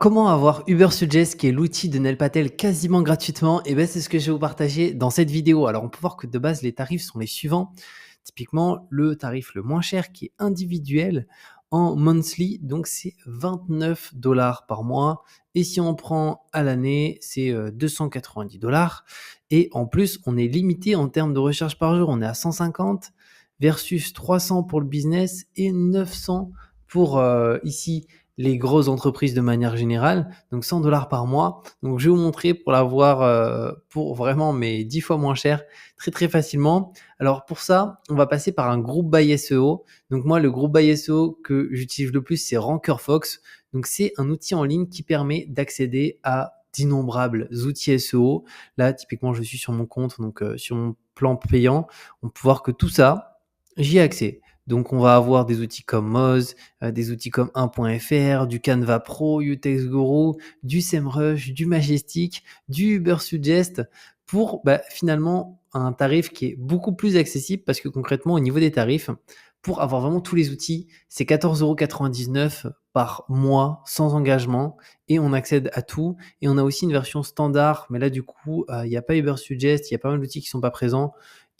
Comment avoir Ubersuggest, qui est l'outil de Neil Patel, quasiment gratuitement? Et ben, c'est ce que je vais vous partager dans cette vidéo. Alors, on peut voir que de base, les tarifs sont les suivants. Typiquement, le tarif le moins cher qui est individuel en monthly, donc c'est 29 par mois. Et si on prend à l'année, c'est 290 Et en plus, on est limité en termes de recherche par jour. On est à 150 versus 300 pour le business et 900 pour ici les grosses entreprises de manière générale, donc 100 par mois. Donc je vais vous montrer pour l'avoir, pour vraiment mais 10 fois moins cher, très, très facilement. Alors pour ça, on va passer par un groupe by SEO. Donc moi, le groupe by SEO que j'utilise le plus, c'est Ranker Fox. Donc c'est un outil en ligne qui permet d'accéder à d'innombrables outils SEO. Là, typiquement, je suis sur mon compte, donc sur mon plan payant. On peut voir que tout ça, j'y ai accès. Donc on va avoir des outils comme Moz, des outils comme 1.fr, du Canva Pro, UTextGuru, du SEMrush, du Majestic, du Ubersuggest pour finalement un tarif qui est beaucoup plus accessible parce que concrètement au niveau des tarifs, pour avoir vraiment tous les outils, c'est 14,99 € par mois sans engagement et on accède à tout. Et on a aussi une version standard, mais là du coup, il n'y a pas Ubersuggest, il y a pas mal d'outils qui sont pas présents.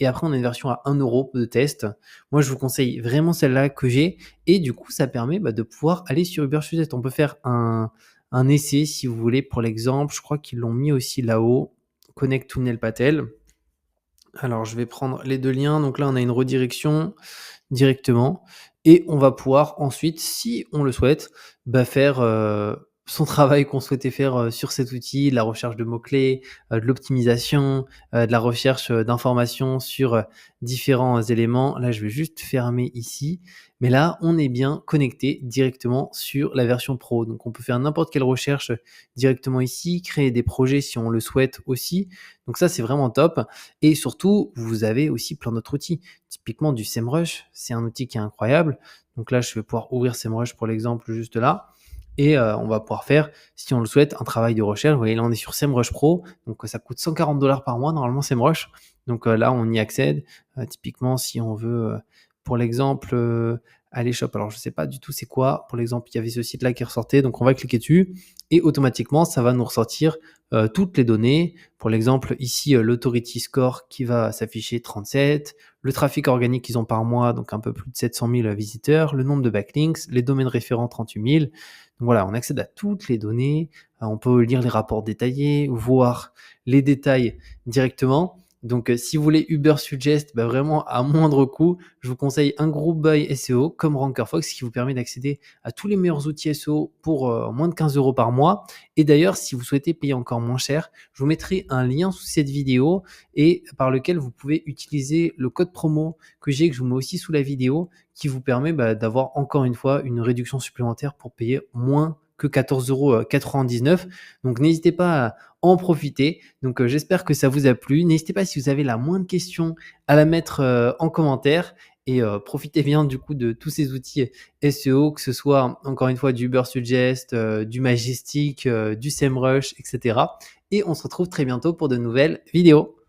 Et après, on a une version à 1 € de test. Moi, je vous conseille vraiment celle-là que j'ai. Et du coup, ça permet de pouvoir aller sur Ubersuggest. On peut faire un essai si vous voulez. Pour l'exemple, je crois qu'ils l'ont mis aussi là-haut. Connect to Neil Patel. Alors, je vais prendre les deux liens. Donc là, on a une redirection directement. Et on va pouvoir ensuite, si on le souhaite, faire son travail qu'on souhaitait faire sur cet outil, de la recherche de mots-clés, de l'optimisation, de la recherche d'informations sur différents éléments. Là, je vais juste fermer ici. Mais là, on est bien connecté directement sur la version pro. Donc, on peut faire n'importe quelle recherche directement ici, créer des projets si on le souhaite aussi. Donc ça, c'est vraiment top. Et surtout, vous avez aussi plein d'autres outils. Typiquement du SEMrush, c'est un outil qui est incroyable. Donc là, je vais pouvoir ouvrir SEMrush pour l'exemple juste là. Et on va pouvoir faire, si on le souhaite, un travail de recherche. Vous voyez, là, on est sur SEMrush Pro. Donc ça coûte 140 par mois, normalement, SEMrush. Donc là, on y accède. Typiquement, si on veut, pour l'exemple, aller shop. Alors, je ne sais pas du tout c'est quoi. Pour l'exemple, il y avait ce site-là qui ressortait. Donc, on va cliquer dessus. Et automatiquement, ça va nous ressortir toutes les données. Pour l'exemple, ici, l'authority score qui va s'afficher 37, le trafic organique qu'ils ont par mois, donc un peu plus de 700 000 visiteurs, le nombre de backlinks, les domaines référents 38 000. Donc voilà, on accède à toutes les données. On peut lire les rapports détaillés, voir les détails directement. Donc, si vous voulez Ubersuggest, vraiment à moindre coût, je vous conseille un groupe by SEO comme Rankerfox qui vous permet d'accéder à tous les meilleurs outils SEO pour moins de 15 € par mois. Et d'ailleurs, si vous souhaitez payer encore moins cher, je vous mettrai un lien sous cette vidéo et par lequel vous pouvez utiliser le code promo que j'ai, que je vous mets aussi sous la vidéo, qui vous permet d'avoir encore une fois une réduction supplémentaire pour payer moins que 14,99 €. Donc n'hésitez pas à en profiter. Donc j'espère que ça vous a plu. N'hésitez pas si vous avez la moindre question à la mettre en commentaire. Et profitez bien du coup de tous ces outils SEO, que ce soit encore une fois du Ubersuggest, du Majestic, du SEMrush, etc. Et on se retrouve très bientôt pour de nouvelles vidéos.